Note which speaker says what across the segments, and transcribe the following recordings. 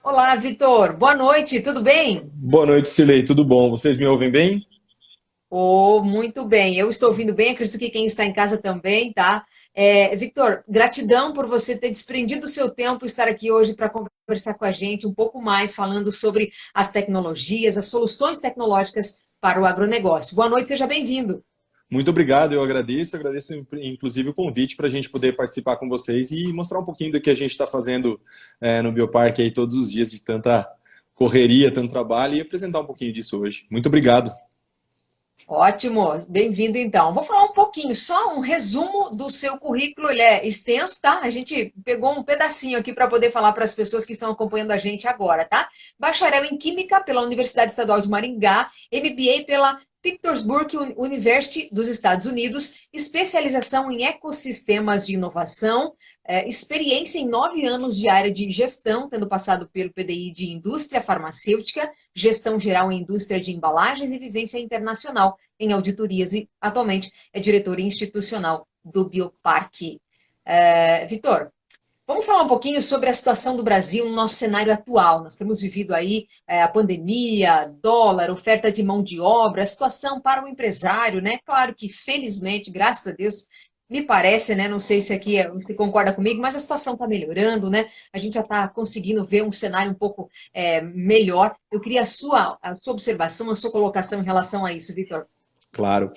Speaker 1: Olá, Vitor. Boa noite, tudo bem?
Speaker 2: Boa noite, Silei. Tudo bom? Vocês me ouvem bem?
Speaker 1: Oh, muito bem. Eu estou ouvindo bem, acredito que quem está em casa também, tá? Vitor, gratidão por você ter desprendido o seu tempo e estar aqui hoje para conversar com a gente um pouco mais, falando sobre as tecnologias, as soluções tecnológicas para o agronegócio. Boa noite, seja bem-vindo.
Speaker 2: Muito obrigado, eu agradeço inclusive o convite para a gente poder participar com vocês e mostrar um pouquinho do que a gente está fazendo no Bioparque aí todos os dias de tanta correria, tanto trabalho e apresentar um pouquinho disso hoje. Muito obrigado.
Speaker 1: Ótimo, bem-vindo então. Vou falar um pouquinho, só um resumo do seu currículo, ele é extenso, tá? A gente pegou um pedacinho aqui para poder falar para as pessoas que estão acompanhando a gente agora, tá? Bacharel em Química pela Universidade Estadual de Maringá, MBA pela Pittsburgh University dos Estados Unidos, especialização em ecossistemas de inovação, experiência em 9 anos de área de gestão, tendo passado pelo PDI de indústria farmacêutica, gestão geral em indústria de embalagens e vivência internacional em auditorias e atualmente é diretor institucional do Bioparque. Vitor, vamos falar um pouquinho sobre a situação do Brasil no nosso cenário atual. Nós temos vivido aí a pandemia, dólar, oferta de mão de obra, a situação para o empresário, né? Claro que, felizmente, graças a Deus, me parece, né? Não sei se aqui você concorda comigo, mas a situação está melhorando, né? A gente já está conseguindo ver um cenário um pouco melhor. Eu queria a sua observação, a sua colocação em relação a isso, Vitor.
Speaker 2: Claro.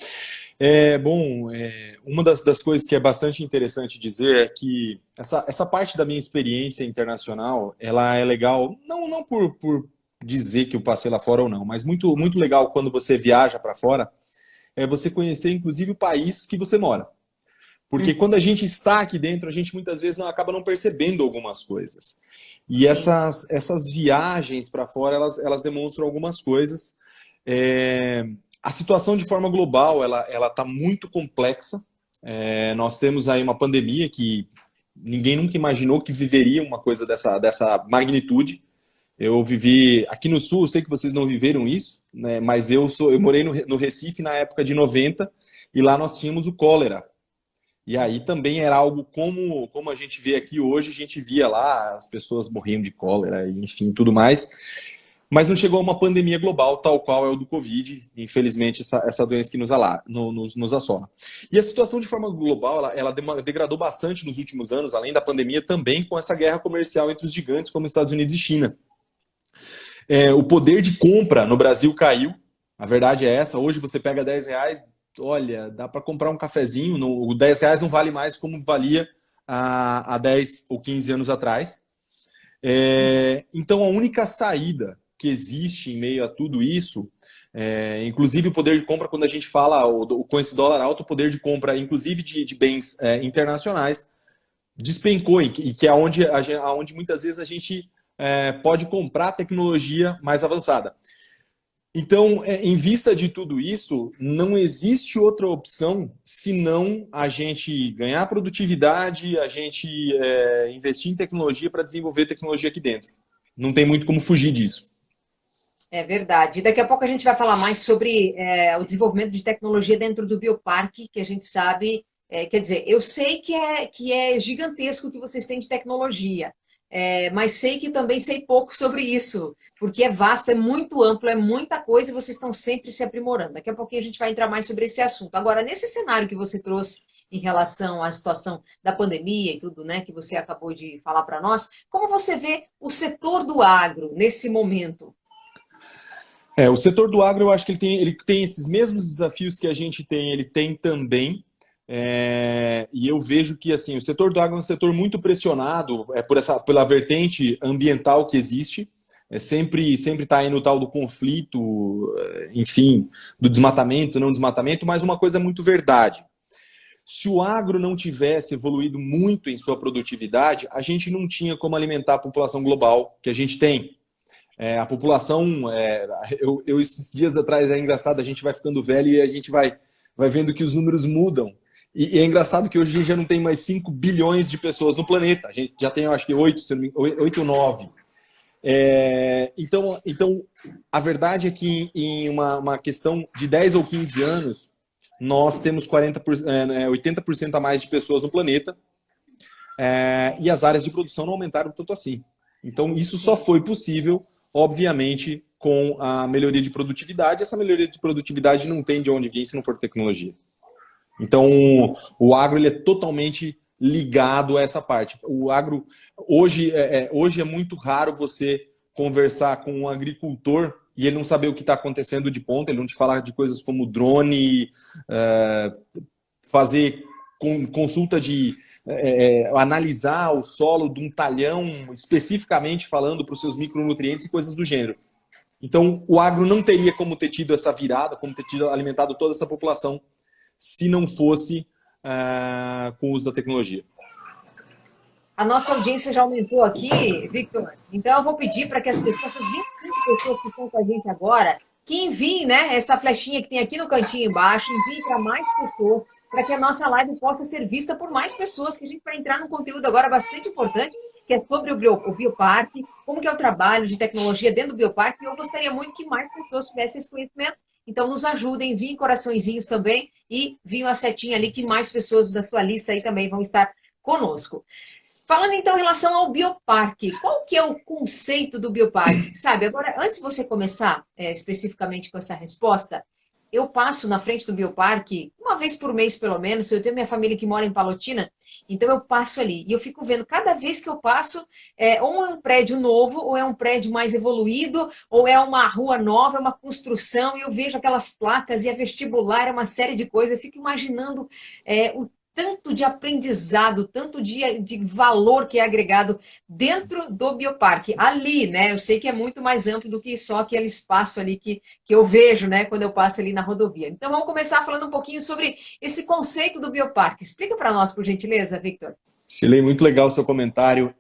Speaker 2: Uma das coisas que é bastante interessante dizer é que essa parte da minha experiência internacional, ela é legal, não por dizer que eu passei lá fora ou não, mas muito legal quando você viaja para fora, é você conhecer inclusive o país que você mora. Porque
Speaker 1: Uhum.
Speaker 2: quando a gente está aqui dentro, a gente muitas vezes não acaba não percebendo algumas coisas. E
Speaker 1: Sim,
Speaker 2: essas viagens para fora, elas demonstram algumas coisas. É, a situação de forma global, ela está muito complexa. Nós temos aí uma pandemia que ninguém nunca imaginou que viveria uma coisa dessa magnitude. Eu vivi aqui no Sul, eu sei que vocês não viveram isso, né, mas eu morei no Recife na época de 90 e lá nós tínhamos o cólera. E aí também era algo como a gente vê aqui hoje, a gente via lá, as pessoas morriam de cólera, e enfim, tudo mais. Mas não chegou a uma pandemia global, tal qual é o do Covid, infelizmente, essa doença que nos assola. E a situação de forma global, ela degradou bastante nos últimos anos, além da pandemia, também com essa guerra comercial entre os gigantes como Estados Unidos e China. O poder de compra no Brasil caiu, a verdade é essa, hoje você pega R$ 10, olha, dá para comprar um cafezinho, o R$ 10 não vale mais como valia há 10 ou 15 anos atrás. Então, a única saída que existe em meio a tudo isso, inclusive o poder de compra, quando a gente fala com esse dólar alto, o poder de compra, inclusive de bens internacionais, despencou, e que é onde muitas vezes a gente pode comprar tecnologia mais avançada. Então, em vista de tudo isso, não existe outra opção senão a gente ganhar produtividade, a gente investir em tecnologia para desenvolver tecnologia aqui dentro. Não tem muito como fugir disso.
Speaker 1: é verdade. Daqui a pouco a gente vai falar mais sobre o desenvolvimento de tecnologia dentro do Bioparque, que a gente sabe, quer dizer, eu sei que é gigantesco o que vocês têm de tecnologia, mas sei que também sei pouco sobre isso, porque é vasto, é muito amplo, é muita coisa e vocês estão sempre se aprimorando. Daqui a pouquinho a gente vai entrar mais sobre esse assunto. Agora, nesse cenário que você trouxe em relação à situação da pandemia e tudo, né, que você acabou de falar para nós, como você vê o setor do agro nesse momento?
Speaker 2: O setor do agro, eu acho que ele tem esses mesmos desafios que a gente tem, ele tem também. E eu vejo que assim, o setor do agro é um setor muito pressionado pela vertente ambiental que existe. Sempre está aí no tal do conflito, enfim, do desmatamento, não desmatamento, mas uma coisa é muito verdade. Se o agro não tivesse evoluído muito em sua produtividade, a gente não tinha como alimentar a população global que a gente tem. A população, esses dias atrás, é engraçado, a gente vai ficando velho e a gente vai vendo que os números mudam. E é engraçado que hoje a gente já não tem mais 5 bilhões de pessoas no planeta. A gente já tem, eu acho que 8, 8 ou 9. Então, a verdade é que em uma questão de 10 ou 15 anos, nós temos 80% a mais de pessoas no planeta, e as áreas de produção não aumentaram tanto assim. Então, isso só foi possível, obviamente, com a melhoria de produtividade. Essa melhoria de produtividade não tem de onde vir se não for tecnologia. Então, o agro ele é totalmente ligado a essa parte. O agro, hoje é muito raro você conversar com um agricultor e ele não saber o que está acontecendo de ponta, ele não te falar de coisas como drone, fazer consulta de analisar o solo de um talhão, especificamente falando para os seus micronutrientes e coisas do gênero. Então, o agro não teria como ter tido essa virada, como ter tido alimentado toda essa população, se não fosse com o uso da tecnologia.
Speaker 1: A nossa audiência já aumentou aqui, Victor. Então, eu vou pedir para que as pessoas, as 25 pessoas que estão com a gente agora, que enviem, né, essa flechinha que tem aqui no cantinho embaixo, enviem para mais pessoas, para que a nossa live possa ser vista por mais pessoas, que a gente vai entrar num conteúdo agora bastante importante, que é sobre o Bioparque, como que é o trabalho de tecnologia dentro do Bioparque, e eu gostaria muito que mais pessoas tivessem esse conhecimento. Então, nos ajudem, enviem coraçõezinhos também e enviem a setinha ali, que mais pessoas da sua lista aí também vão estar conosco. Falando então em relação ao Bioparque, qual que é o conceito do Bioparque? Sabe, agora, antes de você começar especificamente com essa resposta, eu passo na frente do Bioparque uma vez por mês, pelo menos. Eu tenho minha família que mora em Palotina, então eu passo ali. E eu fico vendo, cada vez que eu passo, ou é um prédio novo, ou é um prédio mais evoluído, ou é uma rua nova, é uma construção, e eu vejo aquelas placas, e é vestibular, é uma série de coisas. Eu fico imaginando o tanto de aprendizado, tanto de valor que é agregado dentro do Bioparque. Ali, né? Eu sei que é muito mais amplo do que só aquele espaço ali que eu vejo, né? Quando eu passo ali na rodovia. Então, vamos começar falando um pouquinho sobre esse conceito do Bioparque. Explica para nós, por gentileza, Victor.
Speaker 2: Silei, muito legal o seu comentário.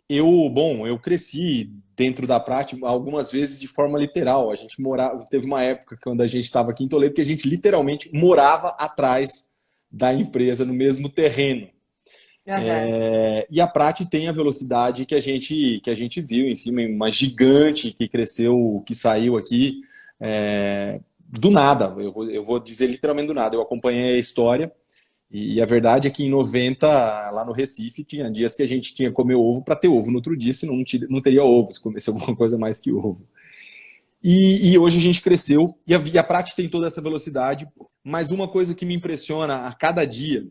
Speaker 2: Eu cresci dentro da prática algumas vezes de forma literal. A gente morava, teve uma época quando a gente estava aqui em Toledo que a gente literalmente morava atrás da empresa no mesmo terreno.
Speaker 1: Uhum.
Speaker 2: E a Prati tem a velocidade que a gente viu, enfim, uma gigante que cresceu, que saiu aqui do nada. Eu vou dizer literalmente do nada. Eu acompanhei a história e a verdade é que em 90, lá no Recife, tinha dias que a gente tinha que comer ovo para ter ovo no outro dia, senão não teria ovo, se comesse alguma coisa mais que ovo. E hoje a gente cresceu e a Prati tem toda essa velocidade. Mas uma coisa que me impressiona a cada dia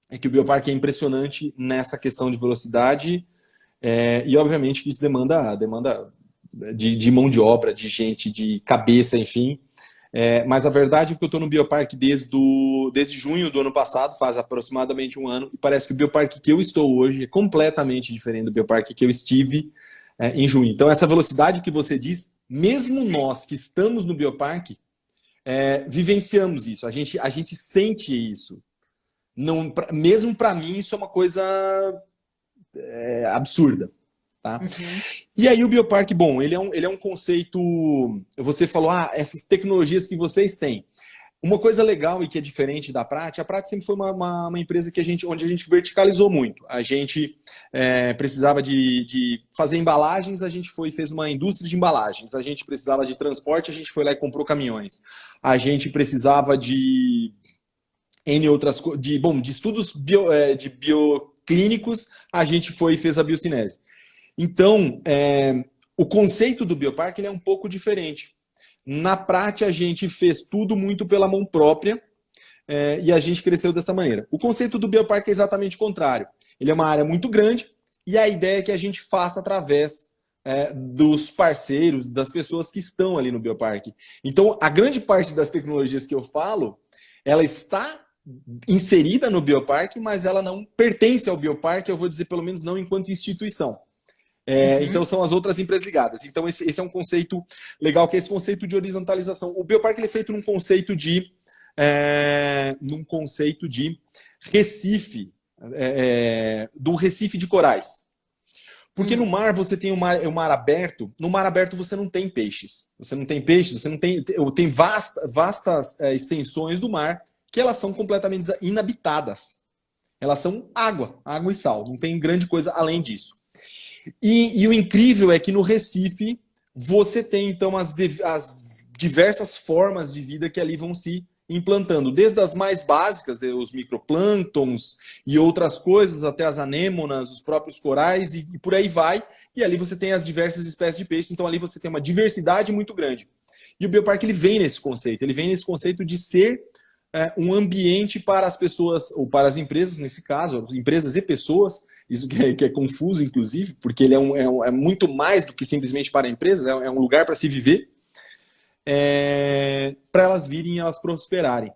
Speaker 2: é que o Bioparque é impressionante nessa questão de velocidade e obviamente que isso demanda de mão de obra, de gente, de cabeça, enfim. Mas a verdade é que eu estou no Bioparque desde junho do ano passado, faz aproximadamente um ano, e parece que o Bioparque que eu estou hoje é completamente diferente do Bioparque que eu estive em junho. Então essa velocidade que você diz, mesmo nós que estamos no Bioparque, vivenciamos isso, a gente sente isso. Não, mesmo para mim, isso é uma coisa absurda. Tá?
Speaker 1: Uhum.
Speaker 2: E aí o Bioparque, bom, ele é um conceito... Você falou, essas tecnologias que vocês têm. Uma coisa legal e que é diferente da Prati, a Prati sempre foi uma empresa onde a gente verticalizou muito. A gente precisava de fazer embalagens, a gente fez uma indústria de embalagens. A gente precisava de transporte, a gente foi lá e comprou caminhões. A gente precisava de N outras coisas, de estudos de bioclínicos, a gente foi e fez a biocinese. Então, o conceito do Bioparque ele é um pouco diferente. Na prática, a gente fez tudo muito pela mão própria e a gente cresceu dessa maneira. O conceito do Bioparque é exatamente o contrário. Ele é uma área muito grande e a ideia é que a gente faça através dos parceiros, das pessoas que estão ali no Bioparque. Então, a grande parte das tecnologias que eu falo, ela está inserida no Bioparque, mas ela não pertence ao Bioparque, eu vou dizer pelo menos não enquanto instituição. Então são as outras empresas ligadas. Então esse é um conceito legal, que é esse conceito de horizontalização. O Bioparque ele é feito num conceito de Recife, de um Recife de corais. Porque no mar você tem um mar aberto, no mar aberto você não tem peixes. Você não tem peixes, você não tem vastas extensões do mar que elas são completamente inabitadas. Elas são água e sal, não tem grande coisa além disso. E o incrível é que no Recife você tem então as diversas formas de vida que ali vão se implantando desde as mais básicas, os microplânctons e outras coisas, até as anêmonas, os próprios corais e por aí vai. E ali você tem as diversas espécies de peixes, então ali você tem uma diversidade muito grande. E o bioparque ele vem nesse conceito de ser um ambiente para as pessoas, ou para as empresas, nesse caso, empresas e pessoas, isso que é confuso, inclusive, porque ele é muito mais do que simplesmente para empresas, é um lugar para se viver, para elas virem e elas prosperarem.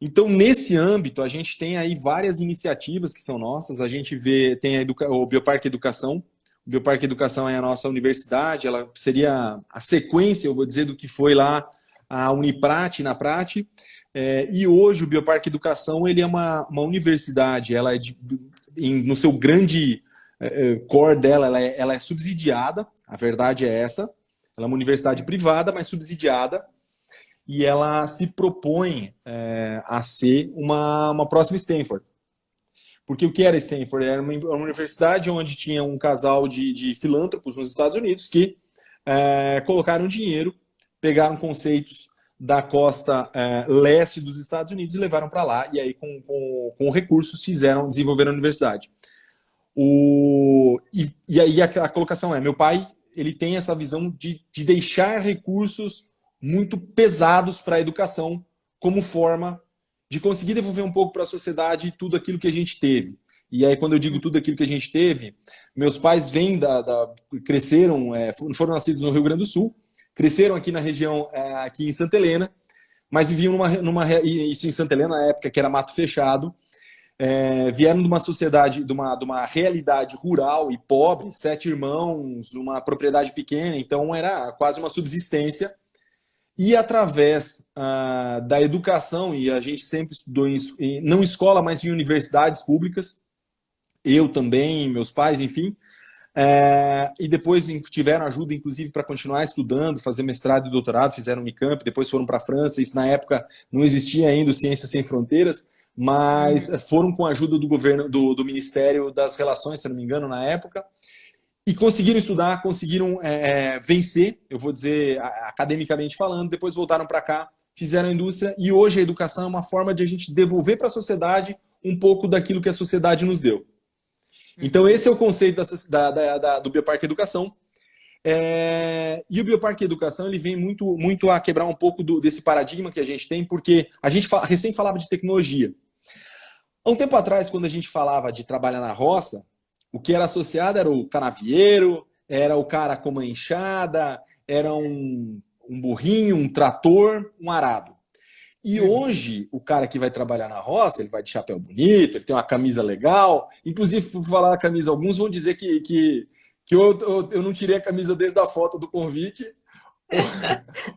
Speaker 2: Então, nesse âmbito, a gente tem aí várias iniciativas que são nossas, a gente tem o Bioparque Educação. O Bioparque Educação é a nossa universidade, ela seria a sequência, eu vou dizer, do que foi lá a Uniprat, na Prat, e hoje o Bioparque Educação ele é uma universidade, ela é no seu grande core dela, ela é subsidiada, a verdade é essa, ela é uma universidade privada, mas subsidiada, e ela se propõe a ser uma próxima Stanford. Porque o que era Stanford? Era uma universidade onde tinha um casal de filântropos nos Estados Unidos que colocaram dinheiro, pegaram conceitos da costa leste dos Estados Unidos e levaram para lá, e aí com recursos desenvolveram a universidade. E aí a colocação meu pai ele tem essa visão de deixar recursos muito pesados para a educação como forma de conseguir devolver um pouco para a sociedade tudo aquilo que a gente teve. E aí, quando eu digo tudo aquilo que a gente teve, meus pais cresceram, foram nascidos no Rio Grande do Sul, cresceram aqui na região, aqui em Santa Helena, mas viviam isso em Santa Helena, na época que era mato fechado, vieram de uma sociedade, de uma realidade rural e pobre, 7 irmãos, uma propriedade pequena, então era quase uma subsistência. E através da educação, e a gente sempre estudou não em escola, mas em universidades públicas, eu também, meus pais, enfim, e depois tiveram ajuda, inclusive, para continuar estudando, fazer mestrado e doutorado, fizeram Unicamp, depois foram para a França, isso na época não existia ainda o Ciências Sem Fronteiras, mas foram com a ajuda do governo, do Ministério das Relações, se não me engano, na época, e conseguiram estudar, conseguiram vencer, eu vou dizer, academicamente falando, depois voltaram para cá, fizeram a indústria, e hoje a educação é uma forma de a gente devolver para a sociedade um pouco daquilo que a sociedade nos deu. Então esse é o conceito do Bioparque Educação. E o Bioparque Educação ele vem muito a quebrar um pouco desse paradigma que a gente tem, porque a gente recém falava de tecnologia. Há um tempo atrás, quando a gente falava de trabalhar na roça, o que era associado era o canavieiro, era o cara com uma enxada, era um burrinho, um trator, um arado. E hoje, o cara que vai trabalhar na roça, ele vai de chapéu bonito, ele tem uma camisa legal. Inclusive, por falar da camisa, alguns vão dizer que eu não tirei a camisa desde a foto do convite,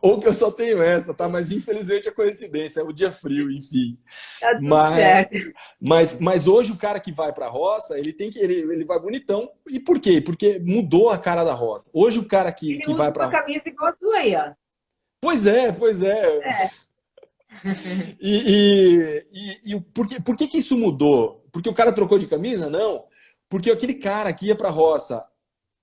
Speaker 2: ou que eu só tenho essa, tá? Mas infelizmente é coincidência, é o dia frio, enfim.
Speaker 1: Tá tudo certo.
Speaker 2: Mas hoje o cara que vai para a roça, ele vai bonitão. E por quê? Porque mudou a cara da roça. Hoje o cara que vai para
Speaker 1: uma camisa igual a tua aí, ó.
Speaker 2: Pois é. E por que isso mudou? Porque o cara trocou de camisa? Não. Porque aquele cara que ia para a roça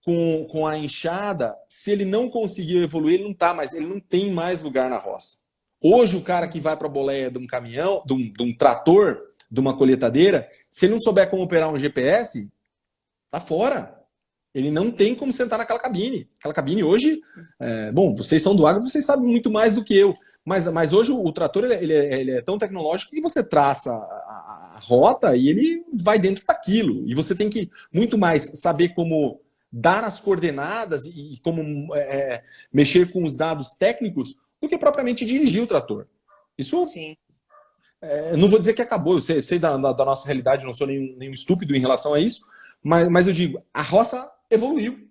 Speaker 2: com a enxada, se ele não conseguiu evoluir, ele não tem mais lugar na roça. Hoje o cara que vai para a boleia de um caminhão, de um trator, de uma colheitadeira, se ele não souber como operar um GPS, tá fora. Ele não tem como sentar naquela cabine. Aquela cabine hoje, bom, vocês são do agro, vocês sabem muito mais do que eu. Mas hoje o trator ele é tão tecnológico que você traça a rota e ele vai dentro daquilo. E você tem que muito mais saber como dar as coordenadas e como mexer com os dados técnicos do que propriamente dirigir o trator. Isso,
Speaker 1: sim.
Speaker 2: Não vou dizer que acabou, eu sei da nossa realidade, não sou nenhum estúpido em relação a isso, mas eu digo, a roça evoluiu.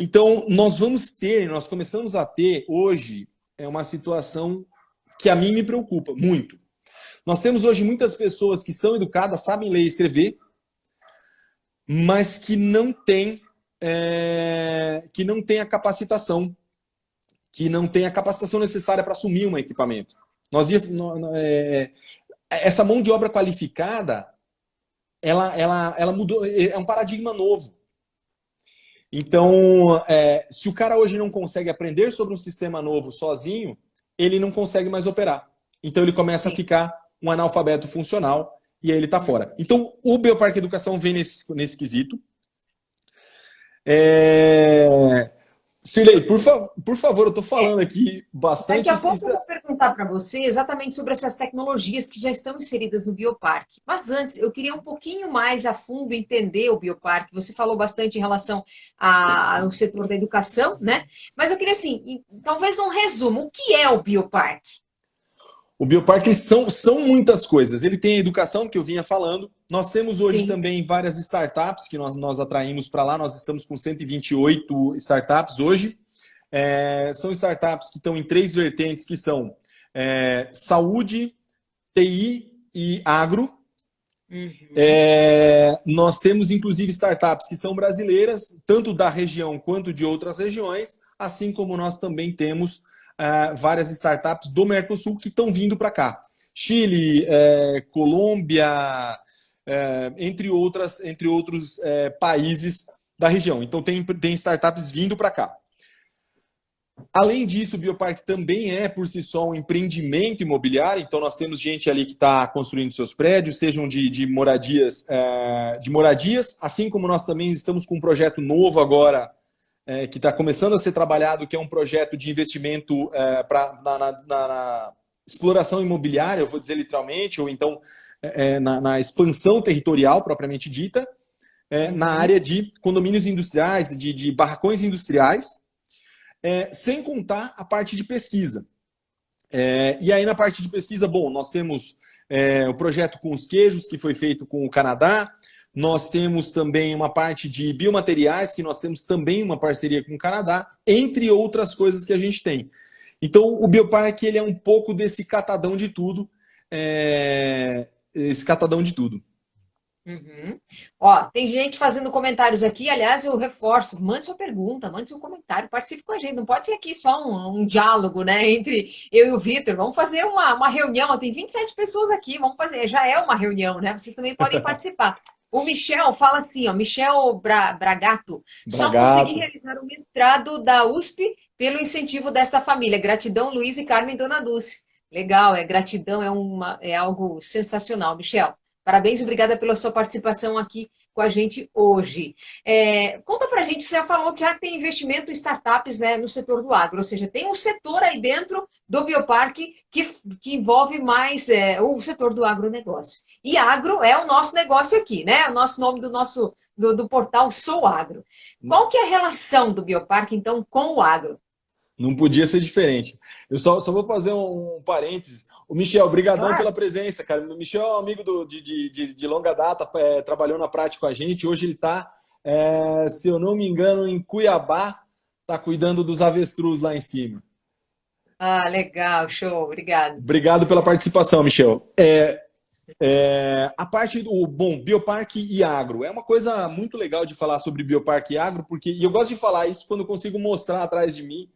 Speaker 2: Então, nós começamos a ter hoje uma situação que a mim me preocupa muito. Nós temos hoje muitas pessoas que são educadas, sabem ler e escrever, mas que não têm a capacitação, necessária para assumir um equipamento. Essa mão de obra qualificada, ela mudou, é um paradigma novo. Então, se o cara hoje não consegue aprender sobre um sistema novo sozinho, ele não consegue mais operar. então ele começa a
Speaker 1: sim.
Speaker 2: ficar um analfabeto funcional e aí ele está fora. Então, o Bioparque Educação vem nesse quesito. Silei, por favor, eu estou falando aqui
Speaker 1: Daqui
Speaker 2: bastante.
Speaker 1: a pouco eu vou perguntar para você exatamente sobre essas tecnologias que já estão inseridas no Bioparque. Mas antes, eu queria um pouquinho mais a fundo entender o Bioparque. Você falou bastante em relação ao setor da educação, né? Mas eu queria, assim, talvez num resumo, o que é o Bioparque?
Speaker 2: O Bioparque são muitas coisas. Ele tem a educação, que eu vinha falando. Nós temos hoje
Speaker 1: Sim.
Speaker 2: também várias startups que nós atraímos para lá. Nós estamos com 128 startups hoje. São startups que estão em 3 vertentes, que são saúde, TI e agro.
Speaker 1: Uhum.
Speaker 2: Nós temos, inclusive, startups que são brasileiras, tanto da região quanto de outras regiões, assim como nós também temos várias startups do Mercosul que estão vindo para cá. Chile, Colômbia, entre outros países da região. Então, tem startups vindo para cá. Além disso, o Bioparque também é, por si só, um empreendimento imobiliário. Então, nós temos gente ali que está construindo seus prédios, sejam de moradias, assim como nós também estamos com um projeto novo agora, que está começando a ser trabalhado, que é um projeto de investimento na exploração imobiliária, eu vou dizer literalmente, ou então na expansão territorial, propriamente dita, na área de condomínios industriais, de barracões industriais, sem contar a parte de pesquisa. E aí, na parte de pesquisa, bom, nós temos o projeto com os queijos, que foi feito com o Canadá. Nós temos também uma parte de biomateriais, que nós temos também uma parceria com o Canadá, entre outras coisas que a gente tem. Então, o Bioparque, ele é um pouco desse catadão de tudo. Esse catadão de tudo.
Speaker 1: Uhum. Ó, tem gente fazendo comentários aqui, aliás, eu reforço, mande sua pergunta, mande seu comentário, participe com a gente, não pode ser aqui só um diálogo, né, entre eu e o Vitor, vamos fazer uma reunião, tem 27 pessoas aqui, vamos fazer, já é uma reunião, né, vocês também podem participar. O Michel fala assim, ó, Michel Bragato, só consegui
Speaker 2: Bragato.
Speaker 1: realizar o mestrado da USP pelo incentivo desta família, gratidão Luiz e Carmen Dona Dulce. Legal, gratidão é algo sensacional, Michel. Parabéns e obrigada pela sua participação aqui com a gente hoje. Conta pra gente, você já falou que já tem investimento em startups, né, no setor do agro, ou seja, tem um setor aí dentro do Bioparque que envolve mais o setor do agronegócio. E agro é o nosso negócio aqui, né? O nosso nome do portal Sou Agro. Qual que é a relação do Bioparque, então, com o agro?
Speaker 2: Não podia ser diferente. Eu só vou fazer um parênteses. O Michel, brigadão
Speaker 1: Claro.
Speaker 2: pela presença, cara. O Michel é um amigo de longa data, trabalhou na prática com a gente. Hoje ele está, se eu não me engano, em Cuiabá, está cuidando dos avestruz lá em cima.
Speaker 1: Ah, legal, show, obrigado.
Speaker 2: Obrigado pela participação, Michel. A parte do Bioparque e agro é uma coisa muito legal de falar sobre Bioparque e agro, e eu gosto de falar isso quando eu consigo mostrar atrás de mim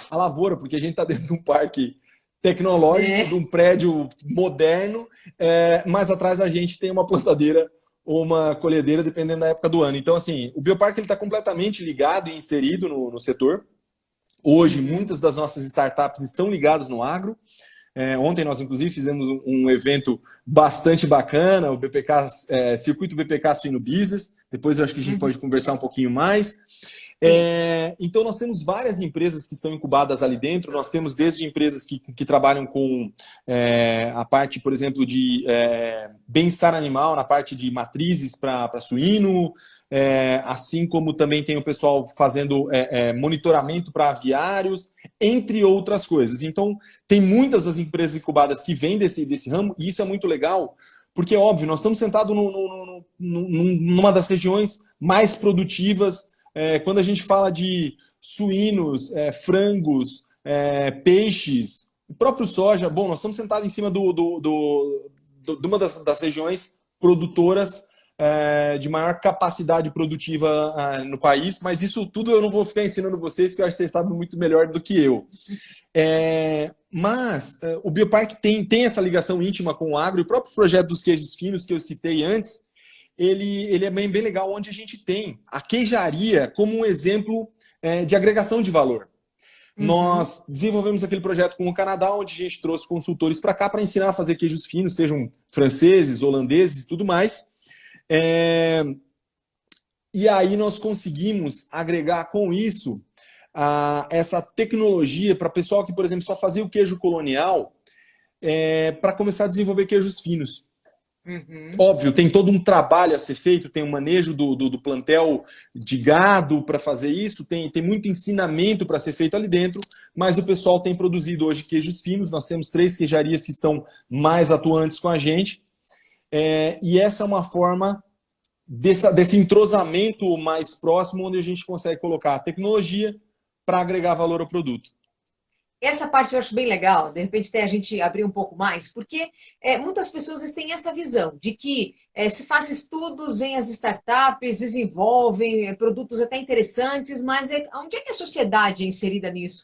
Speaker 2: a lavoura, porque a gente está dentro de um parque tecnológico, de um prédio moderno, mas atrás da gente tem uma plantadeira ou uma colhedeira, dependendo da época do ano. Então, assim, o Bioparque está completamente ligado e inserido no setor. Hoje, muitas das nossas startups estão ligadas no agro. Ontem nós, inclusive, fizemos um evento bastante bacana, o BPK, Circuito BPK Suino Business. Depois eu acho que a gente pode conversar um pouquinho mais. Então, nós temos várias empresas que estão incubadas ali dentro. Nós temos desde empresas que trabalham com a parte, por exemplo, de bem-estar animal, na parte de matrizes para suíno, assim como também tem o pessoal fazendo monitoramento para aviários, entre outras coisas. Então, tem muitas das empresas incubadas que vêm desse ramo, e isso é muito legal, porque, óbvio, nós estamos sentados numa das regiões mais produtivas. Quando a gente fala de suínos, frangos, peixes, o próprio soja, bom, nós estamos sentados em cima de uma das regiões produtoras de maior capacidade produtiva no país, mas isso tudo eu não vou ficar ensinando vocês, que eu acho que vocês sabem muito melhor do que eu. Mas o Bioparque tem essa ligação íntima com o agro, e o próprio projeto dos queijos finos que eu citei antes, ele é bem legal, onde a gente tem a queijaria como um exemplo de agregação de valor.
Speaker 1: Uhum.
Speaker 2: Nós desenvolvemos aquele projeto com o Canadá, onde a gente trouxe consultores para cá para ensinar a fazer queijos finos, sejam franceses, holandeses e tudo mais. É, E aí nós conseguimos agregar com isso essa tecnologia para pessoal que, por exemplo, só fazia o queijo colonial, para começar a desenvolver queijos finos.
Speaker 1: Uhum.
Speaker 2: Óbvio, tem todo um trabalho a ser feito, tem um manejo do plantel de gado para fazer isso, tem muito ensinamento para ser feito ali dentro, mas o pessoal tem produzido hoje queijos finos, nós temos 3 queijarias que estão mais atuantes com a gente, e essa é uma forma desse entrosamento mais próximo, onde a gente consegue colocar a tecnologia para agregar valor ao produto.
Speaker 1: Essa parte eu acho bem legal, de repente até a gente abrir um pouco mais, porque muitas pessoas têm essa visão de que se faz estudos, vêm as startups, desenvolvem produtos até interessantes, mas onde é que a sociedade é inserida nisso?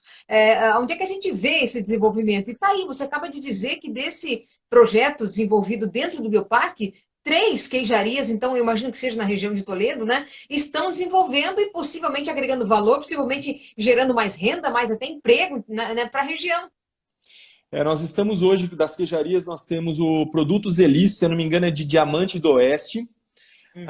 Speaker 1: Onde é que a gente vê esse desenvolvimento? E tá aí, você acaba de dizer que desse projeto desenvolvido dentro do Bioparque, 3 queijarias, então eu imagino que seja na região de Toledo, né? Estão desenvolvendo e possivelmente agregando valor, possivelmente gerando mais renda, mais até emprego, né, para a região.
Speaker 2: Nós estamos hoje, das queijarias, nós temos o Produtos Elis, se eu não me engano é de Diamante do Oeste.
Speaker 1: Uhum.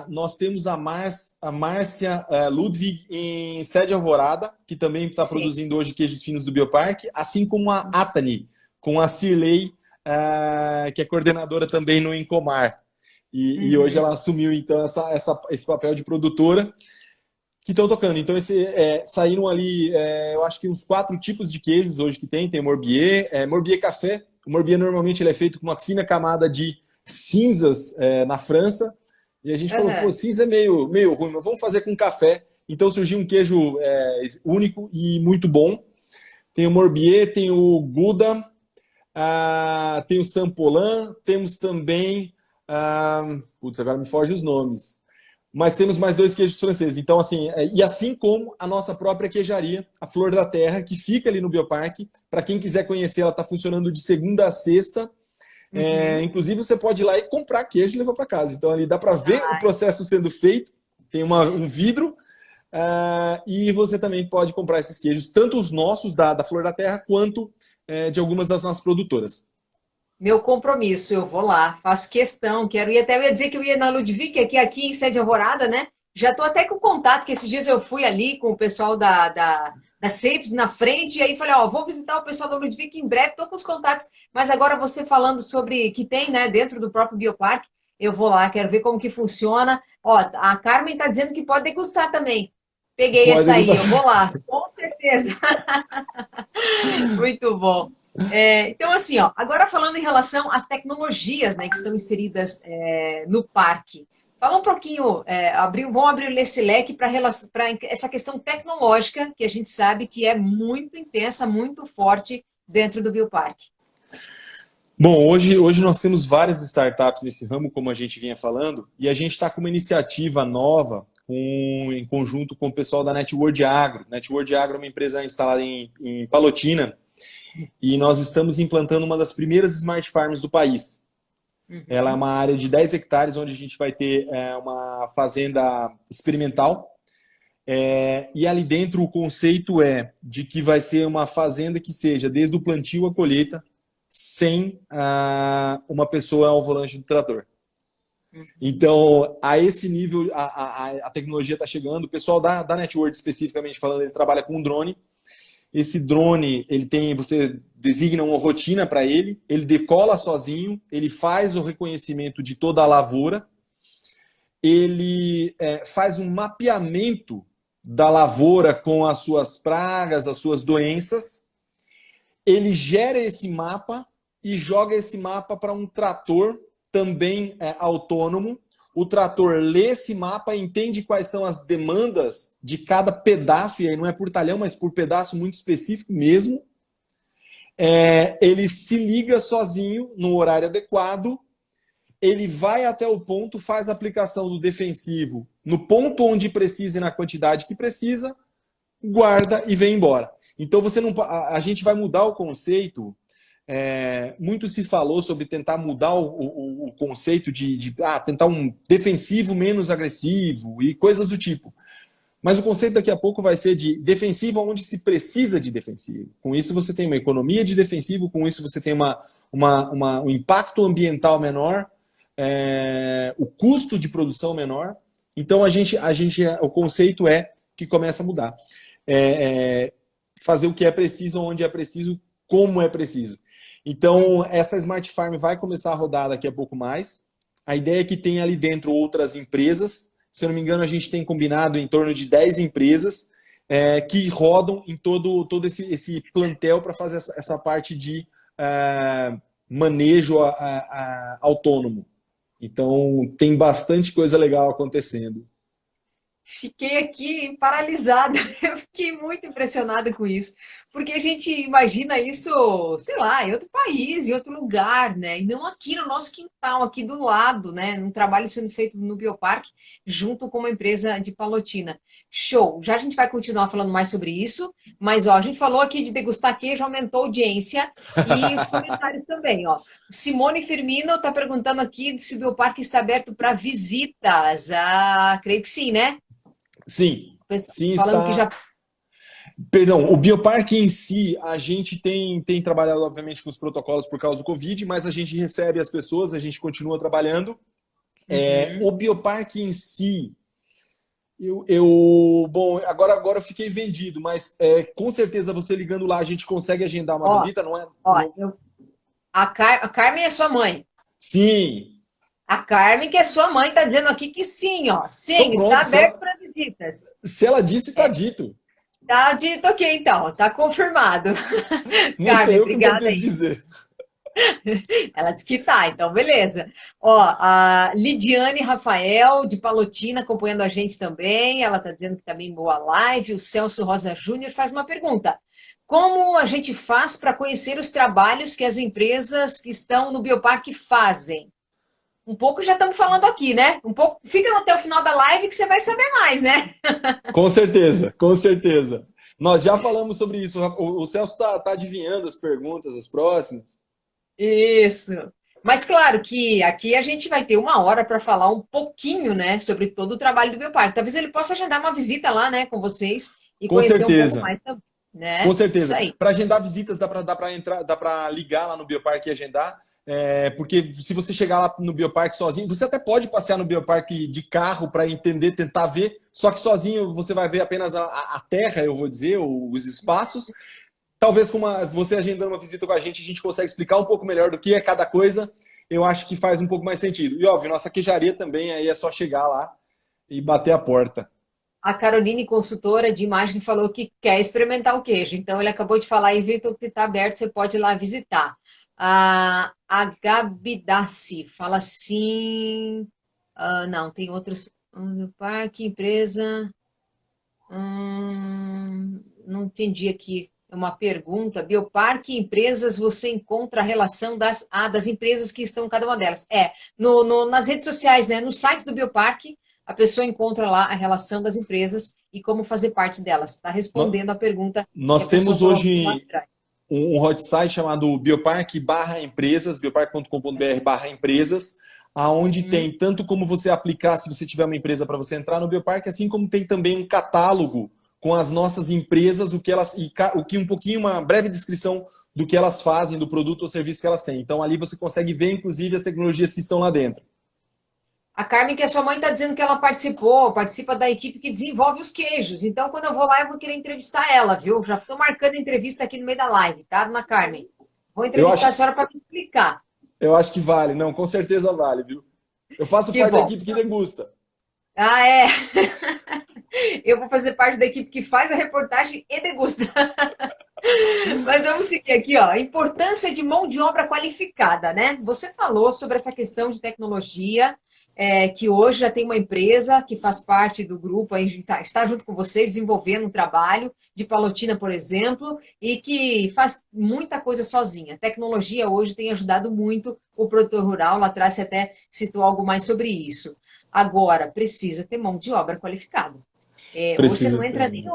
Speaker 2: Nós temos a Márcia Ludwig em Sede Alvorada, que também está
Speaker 1: Sim.
Speaker 2: produzindo hoje queijos finos do Bioparque, assim como a Atani, com a Cirlei, que é coordenadora também no Incomar. E hoje
Speaker 1: Uhum.
Speaker 2: ela assumiu, então, esse papel de produtora, que estão tocando. Então, saíram ali, eu acho que uns 4 tipos de queijos hoje que tem. Tem Morbier, Morbier Café. O Morbier normalmente ele é feito com uma fina camada de cinzas na França. E a gente falou, pô,
Speaker 1: Uhum.
Speaker 2: cinza é meio ruim, mas vamos fazer com café. Então surgiu um queijo único e muito bom. Tem o Morbier, tem o Gouda, tem o Sampolan, temos também... putz, agora me foge os nomes. Mas temos mais 2 queijos franceses. Então, assim, e assim como a nossa própria queijaria, a Flor da Terra, que fica ali no Bioparque. Para quem quiser conhecer, ela está funcionando de segunda a sexta.
Speaker 1: Uhum.
Speaker 2: Inclusive, você pode ir lá e comprar queijo e levar para casa. Então, ali dá para ver o processo sendo feito. Tem um vidro. E você também pode comprar esses queijos, tanto os nossos da Flor da Terra, quanto de algumas das nossas produtoras.
Speaker 1: Meu compromisso, eu vou lá, faço questão, quero ir até, eu ia dizer que eu ia na Ludwig, que é aqui em Sede Alvorada, né? Já estou até com contato, que esses dias eu fui ali com o pessoal da Safes na frente, e aí falei, ó, vou visitar o pessoal da Ludwig em breve, estou com os contatos, mas agora você falando sobre, que tem, né, dentro do próprio Bioparque, eu vou lá, quero ver como que funciona. Ó, a Carmen está dizendo que pode degustar também. Peguei
Speaker 2: Pode
Speaker 1: essa aí,
Speaker 2: gostar.
Speaker 1: eu vou lá, com certeza. Muito bom. Então, assim, ó, agora falando em relação às tecnologias, né, que estão inseridas no parque. Fala um pouquinho, vamos abrir esse leque para essa questão tecnológica, que a gente sabe que é muito intensa, muito forte dentro do Bioparque.
Speaker 2: Bom, hoje nós temos várias startups nesse ramo, como a gente vinha falando, e a gente está com uma iniciativa nova em conjunto com o pessoal da Networld Agro. Networld Agro é uma empresa instalada em Palotina, e nós estamos implantando uma das primeiras smart farms do país. Ela é
Speaker 1: Uhum.
Speaker 2: uma área de 10 hectares, onde a gente vai ter uma fazenda experimental. E ali dentro o conceito é de que vai ser uma fazenda que seja desde o plantio à colheita, sem uma pessoa ao volante do trator.
Speaker 1: Uhum.
Speaker 2: Então, a esse nível, a tecnologia está chegando. O pessoal da Network, especificamente falando, ele trabalha com um drone. Esse drone, você designa uma rotina para ele decola sozinho, ele faz o reconhecimento de toda a lavoura, ele faz um mapeamento da lavoura com as suas pragas, as suas doenças, ele gera esse mapa e joga esse mapa para um trator também autônomo. O trator lê esse mapa, entende quais são as demandas de cada pedaço, e aí não é por talhão, mas por pedaço muito específico mesmo. Ele se liga sozinho no horário adequado, ele vai até o ponto, faz a aplicação do defensivo no ponto onde precisa e na quantidade que precisa, guarda e vem embora. Então a gente vai mudar o conceito. Muito se falou sobre tentar mudar o conceito de tentar um defensivo menos agressivo e coisas do tipo. Mas o conceito daqui a pouco vai ser de defensivo onde se precisa de defensivo. Com isso você tem uma economia de defensivo, com isso você tem um impacto ambiental menor, o custo de produção menor. Então o conceito é que começa a mudar. Fazer o que é preciso, onde é preciso, como é preciso. Então, essa Smart Farm vai começar a rodar daqui a pouco mais. A ideia é que tenha ali dentro outras empresas. Se eu não me engano, a gente tem combinado em torno de 10 empresas que rodam em todo esse plantel para fazer essa parte de manejo autônomo. Então, tem bastante coisa legal acontecendo.
Speaker 1: Fiquei aqui paralisada, eu fiquei muito impressionada com isso, porque a gente imagina isso, sei lá, em outro país, em outro lugar, né? E não aqui no nosso quintal, aqui do lado, né? Um trabalho sendo feito no Bioparque, junto com uma empresa de Palotina. Show! Já a gente vai continuar falando mais sobre isso, mas ó, a gente falou aqui de degustar queijo, aumentou a audiência e os comentários também, ó. Simone Firmino está perguntando aqui se o Bioparque está aberto para visitas. Ah, creio que sim, né?
Speaker 2: Sim, sim
Speaker 1: Falando que
Speaker 2: está.
Speaker 1: já.
Speaker 2: Perdão, o Bioparque em si, a gente tem trabalhado, obviamente, com os protocolos por causa do Covid, mas a gente recebe as pessoas, a gente continua trabalhando. O Bioparque em si, bom, agora eu fiquei vendido, mas com certeza você ligando lá, a gente consegue agendar uma
Speaker 1: Ó,
Speaker 2: visita, não é?
Speaker 1: ó, a Carmen é sua mãe.
Speaker 2: Sim.
Speaker 1: A Carmen, que é sua mãe, está dizendo aqui que sim, ó.
Speaker 2: Então
Speaker 1: Sim, está
Speaker 2: pronto,
Speaker 1: aberto para visitas.
Speaker 2: se ela disse, está dito.
Speaker 1: Tá dito ok, então. Tá confirmado.
Speaker 2: Não sou
Speaker 1: Carmen,
Speaker 2: eu que vou
Speaker 1: obrigada aí.
Speaker 2: dizer.
Speaker 1: Ela disse que tá, então beleza. Ó, a Lidiane Rafael, de Palotina, acompanhando a gente também. Ela está dizendo que está bem boa a live. O Celso Rosa Júnior faz uma pergunta. Como a gente faz para conhecer os trabalhos que as empresas que estão no Bioparque fazem? Um pouco já estamos falando aqui, né? Um pouco, fica até o final da live que você vai saber mais, né?
Speaker 2: Com certeza, com certeza. Nós já falamos sobre isso. O Celso está adivinhando as perguntas, as próximas.
Speaker 1: Isso. Mas claro que aqui a gente vai ter uma hora para falar um pouquinho, né, sobre todo o trabalho do Bioparque. Talvez ele possa agendar uma visita lá, né, com vocês e
Speaker 2: Com
Speaker 1: conhecer um pouco
Speaker 2: certeza.
Speaker 1: mais também,
Speaker 2: Com
Speaker 1: né? Isso
Speaker 2: certeza.
Speaker 1: aí.
Speaker 2: Para agendar visitas, dá para ligar lá no Bioparque e agendar. Porque se você chegar lá no Bioparque sozinho, você até pode passear no Bioparque de carro para entender, tentar ver, só que sozinho você vai ver apenas a terra, eu vou dizer, os espaços. Talvez você agendando uma visita com a gente consegue explicar um pouco melhor do que é cada coisa. Eu acho que faz um pouco mais sentido. E óbvio, nossa queijaria também, aí é só chegar lá e bater a porta.
Speaker 1: A Caroline, consultora de imagem, falou que quer experimentar o queijo. Então, ele acabou de falar aí, Vitor, que está aberto, você pode ir lá visitar. A Gabi Dassi fala assim... não, tem outros... Parque, empresa... não entendi aqui. É uma pergunta. Bioparque, empresas, você encontra a relação das empresas que estão em cada uma delas. Nas redes sociais, né? No site do Bioparque, a pessoa encontra lá a relação das empresas e como fazer parte delas. Está respondendo a pergunta que
Speaker 2: Nós
Speaker 1: a pessoa
Speaker 2: temos
Speaker 1: colocou lá
Speaker 2: hoje
Speaker 1: atrás.
Speaker 2: um hot site chamado bioparque/empresas, bioparque.com.br/empresas, aonde tem tanto como você aplicar se você tiver uma empresa para você entrar no Bioparque, assim como tem também um catálogo com as nossas empresas, uma breve descrição do que elas fazem, do produto ou serviço que elas têm. Então ali você consegue ver, inclusive, as tecnologias que estão lá dentro.
Speaker 1: A Carmen, que é sua mãe, está dizendo que ela participa da equipe que desenvolve os queijos. Então, quando eu vou lá, eu vou querer entrevistar ela, viu? Já estou marcando a entrevista aqui no meio da live, tá, dona Carmen? Vou
Speaker 2: Eu
Speaker 1: entrevistar a
Speaker 2: acho,
Speaker 1: senhora para me explicar.
Speaker 2: eu acho que vale, não, com certeza vale, viu? Eu faço
Speaker 1: Que
Speaker 2: parte da
Speaker 1: bom.
Speaker 2: equipe que degusta.
Speaker 1: Ah, é? Eu vou fazer parte da equipe que faz a reportagem e degusta. Mas vamos seguir aqui, ó. Importância de mão de obra qualificada, né? Você falou sobre essa questão de tecnologia, que hoje já tem uma empresa que faz parte do grupo, está junto com vocês, desenvolvendo um trabalho de Palotina, por exemplo, e que faz muita coisa sozinha. A tecnologia hoje tem ajudado muito o produtor rural, lá atrás você até citou algo mais sobre isso. Agora, precisa ter mão de obra qualificada. Hoje você não
Speaker 2: Precisa.
Speaker 1: entra nem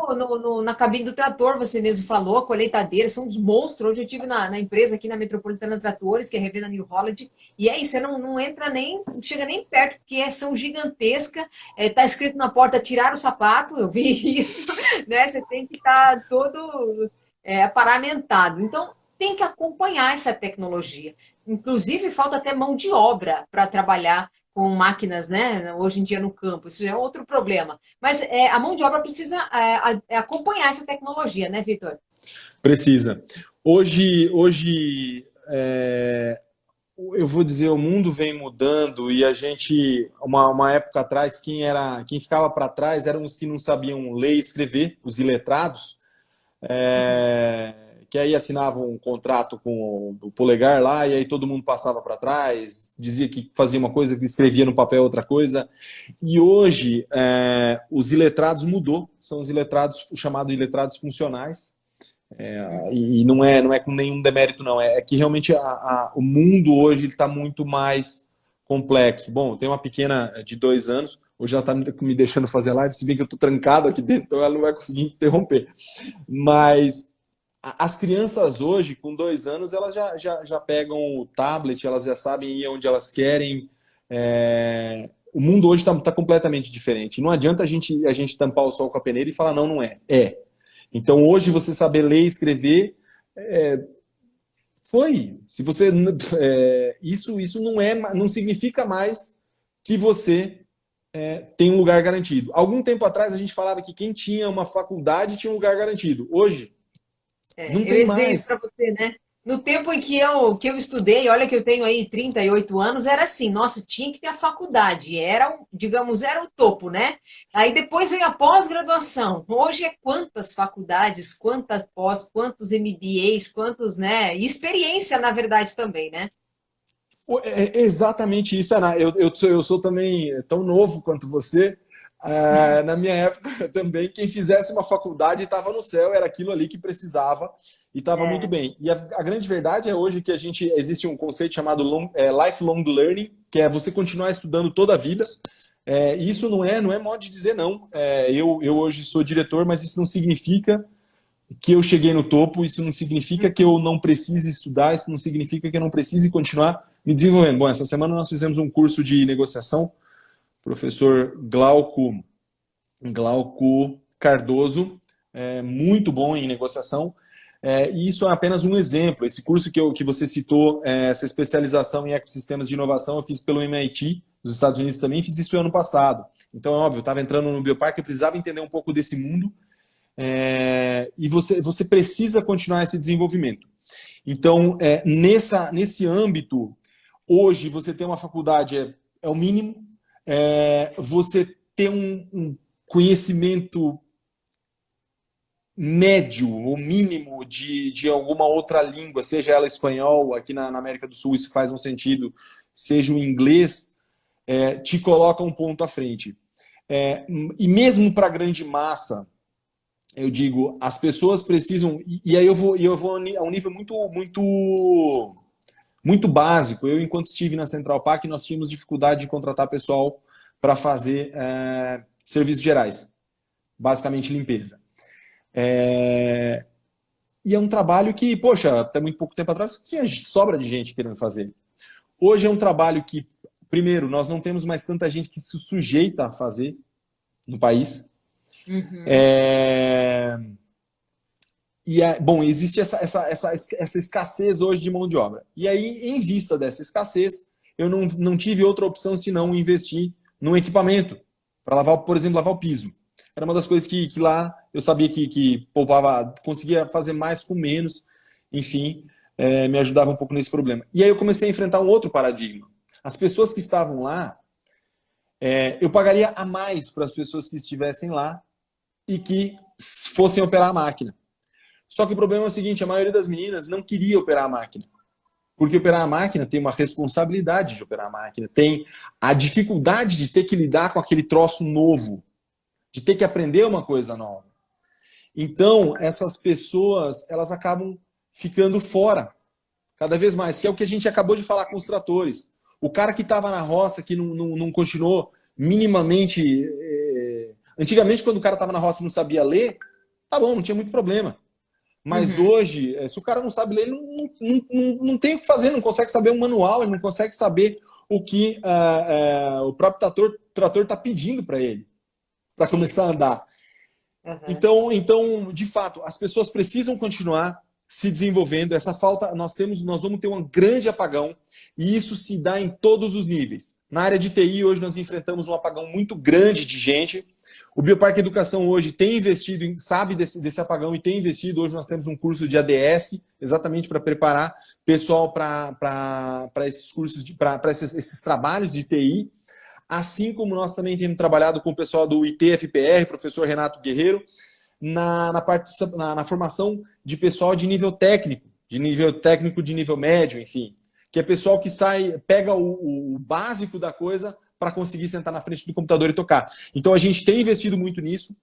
Speaker 1: na cabine do trator, você mesmo falou, a colheitadeira, são uns monstros. Hoje eu estive na empresa aqui na Metropolitana Tratores, que é revenda New Holland, e é isso, você não entra nem, não chega nem perto, porque são gigantescas, tá escrito na porta, tirar o sapato, eu vi isso, né? Você tem que estar todo paramentado. Então, tem que acompanhar essa tecnologia. Inclusive, falta até mão de obra para trabalhar com máquinas, né? Hoje em dia no campo, isso já é outro problema. Mas a mão de obra precisa acompanhar essa tecnologia, né, Vitor?
Speaker 2: Precisa. Hoje eu vou dizer, o mundo vem mudando e a gente, uma época atrás, quem ficava para trás eram os que não sabiam ler e escrever, os iletrados, que aí assinavam um contrato com o polegar lá e aí todo mundo passava para trás, dizia que fazia uma coisa, que escrevia no papel outra coisa. E hoje os iletrados mudou, são os iletrados chamados iletrados funcionais. E não é com nenhum demérito, não. É que realmente o mundo hoje está muito mais complexo. Bom, tem uma pequena de 2 anos, hoje ela está me deixando fazer live, se bem que eu estou trancado aqui dentro, então ela não vai conseguir interromper. Mas as crianças hoje, com 2 anos, elas já pegam o tablet, elas já sabem ir onde elas querem. O mundo hoje está completamente diferente. Não adianta a gente tampar o sol com a peneira e falar, não, não é. Então, hoje, você saber ler e escrever, se você isso não significa mais que você tem um lugar garantido. Algum tempo atrás, a gente falava que quem tinha uma faculdade tinha um lugar garantido. Hoje, não
Speaker 1: Eu
Speaker 2: tem
Speaker 1: ia dizer isso
Speaker 2: mais.
Speaker 1: para você, né? No tempo em que eu estudei, olha que eu tenho aí 38 anos, era assim, nossa, tinha que ter a faculdade, digamos, era o topo, né? Aí depois veio a pós-graduação. Hoje é quantas faculdades, quantas pós, quantos MBAs, quantos, né? E experiência, na verdade, também, né?
Speaker 2: É exatamente isso, Ana. Eu sou também tão novo quanto você. Na minha época também, quem fizesse uma faculdade estava no céu, era aquilo ali que precisava e estava muito
Speaker 1: É,
Speaker 2: bem. E a grande verdade é hoje que existe um conceito chamado lifelong learning, que é você continuar estudando toda a vida. E isso não é modo de dizer não. Eu hoje sou diretor, mas isso não significa que eu cheguei no topo, isso não significa que eu não precise estudar, isso não significa que eu não precise continuar me desenvolvendo. Bom, essa semana nós fizemos um curso de negociação, professor Glauco Cardoso, muito bom em negociação, e isso é apenas um exemplo. Esse curso que você citou, essa especialização em ecossistemas de inovação, eu fiz pelo MIT, nos Estados Unidos também, fiz isso ano passado. Então, é óbvio, eu estava entrando no bioparque, eu precisava entender um pouco desse mundo, e você precisa continuar esse desenvolvimento. Então, nesse âmbito, hoje você ter uma faculdade é o mínimo, você ter um conhecimento médio ou mínimo de alguma outra língua, seja ela espanhol, aqui na América do Sul isso faz um sentido, seja o inglês, te coloca um ponto à frente. E mesmo para a grande massa, eu digo, as pessoas precisam, e aí eu vou a um nível muito básico. Eu, enquanto estive na Central Park, nós tínhamos dificuldade de contratar pessoal para fazer serviços gerais, basicamente limpeza. E é um trabalho que, poxa, até muito pouco tempo atrás tinha sobra de gente querendo fazer. Hoje é um trabalho que, primeiro, nós não temos mais tanta gente que se sujeita a fazer no país. Bom, existe essa escassez hoje de mão de obra. E aí, em vista dessa escassez, eu não tive outra opção senão investir num equipamento para, por exemplo, lavar o piso. Era uma das coisas que lá eu sabia que poupava, conseguia fazer mais com menos, enfim, me ajudava um pouco nesse problema. E aí eu comecei a enfrentar um outro paradigma. As pessoas que estavam lá, eu pagaria a mais para as pessoas que estivessem lá e que fossem operar a máquina. Só que o problema é o seguinte, a maioria das meninas não queria operar a máquina. Porque operar a máquina tem uma responsabilidade de operar a máquina, tem a dificuldade de ter que lidar com aquele troço novo, de ter que aprender uma coisa nova. Então, essas pessoas, elas acabam ficando fora, cada vez mais, que é o que a gente acabou de falar com os tratores. O cara que estava na roça, que não continuou minimamente Antigamente, quando o cara estava na roça e não sabia ler, tá bom, não tinha muito problema. Mas hoje, se o cara não sabe ler, ele não tem o que fazer, não consegue saber um manual, ele não consegue saber o que o próprio trator está pedindo para ele, para começar a andar. Então, de fato, as pessoas precisam continuar se desenvolvendo. Essa falta, nós vamos ter um grande apagão, e isso se dá em todos os níveis. Na área de TI, hoje nós enfrentamos um apagão muito grande de gente. O Bioparque Educação hoje tem investido, sabe desse apagão e tem investido. Hoje nós temos um curso de ADS, exatamente para preparar pessoal para esses cursos, para esses trabalhos de TI. Assim como nós também temos trabalhado com o pessoal do ITFPR, professor Renato Guerreiro, na formação de pessoal de nível técnico, de nível médio, enfim. Que é pessoal que pega o básico da coisa para conseguir sentar na frente do computador e tocar. Então a gente tem investido muito nisso.